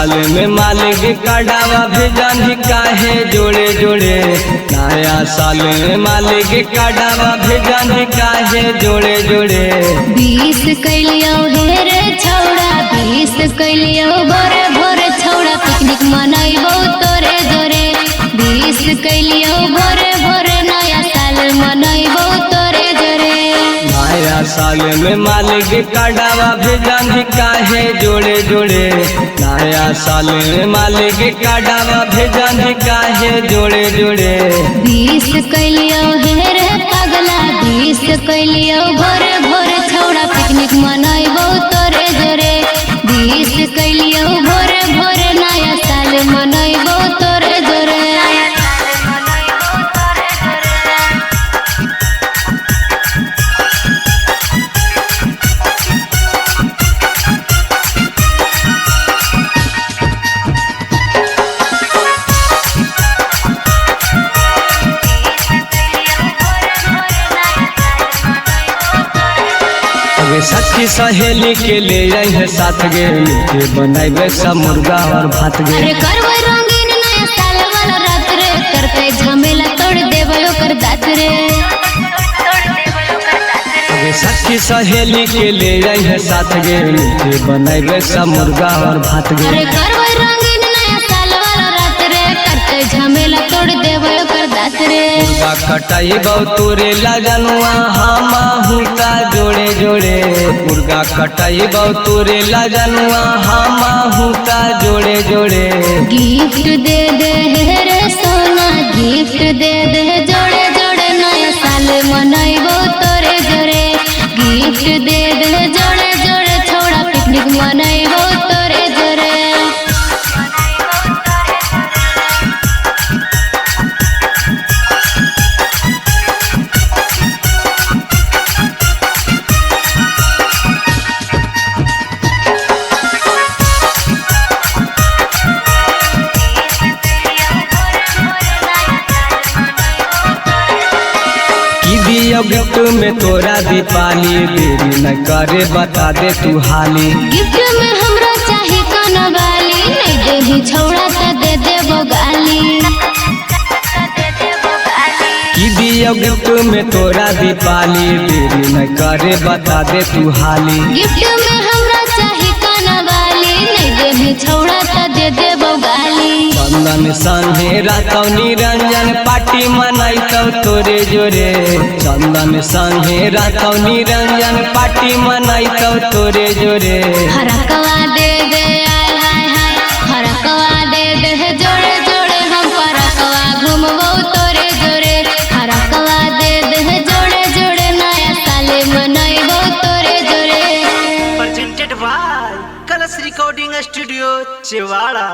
साल में मालिक का डावा भेजन काहे जोड़े जोड़े। नया साल में मालिक का डावा भेजन काहे जोड़े जोड़े। 20 कैलियो हे रे छौड़ा 20 कैलियो भोरे भोरे छौड़ा पिकनिक मनाइबो तोरे जोरे। 20 कैलियो भोरे भोरे नया साल मनाइबो तोरे जोरे। नया साल में मालिक का डावा भेजन काहे जोड़े जोड़े। नया साल में मालिक का डावा भेजन काहे जोड़े जोड़े। 20 कैलियो हे रे पगला 20 कैलियो भोरे भोरे छौड़ा पिकनिक मनाइबो तोरे जोरे। 20 कैलियो भोरे भोरे नया साल मनाइबो तोरे जोरे। सखी सहेली के ले जाए साथ गे मिलके बनाइबे सब मुर्गा और भात गे। अरे करवे रंगीन नया साल वाला रात रे करते झमेला तोड़ देबे ओकर दात रे। सखी सहेली के ले जाए साथ गे मिलके बनाइबे सब मुर्गा और भात गे। अरे करवे रंगीन नया साल वाला रात रे करते झमेला तोड़ देबे ओकर दात रे। मुर्गा कटाई बहुतुरे लगनुआ हामा हुका जोड़े जोड़े। मुर्गा कटाई बहुतुरे लगनुआ हामा हुका जोड़े जोड़े। गिफ्ट दे दे हे रे सोना गिफ्ट दे दे जोड़े जोड़े नया साल मनाइबो तोरे जोरे। गिफ्ट दे दे जोड़े जोड़े छौड़ा पिकनिक मनाइबो तोरे जोरे। गिफ्ट में तोरा दीपाली देरी न करे बता दे तू हाली। गिफ्ट में हमरा चाहे कनवाली नहीं देही छौड़ा त दे देबो गाली। की दियो गिफ्ट में तोरा दीपाली देरी न करे बता दे तू हाली। गिफ्ट में हमरा चाहे कनवाली नहीं देही छौड़ा त दे देबो गाली। चंदन संगे रातौ निरंजन पार्टी मनाइतौ तोरे जोरे। चंदन संगे रातौ निरंजन पार्टी मनाइतौ तोरे जोरे। हरकवा दे दे आय हाय हाय हरकवा दे दे जोड़े जोड़े हम परकवा घूमबो तोरे जोरे। हरकवा दे दे जोड़े जोड़े नया साल मनाइबो तोरे जोरे। presented by Colors Recording Studio, Chewala।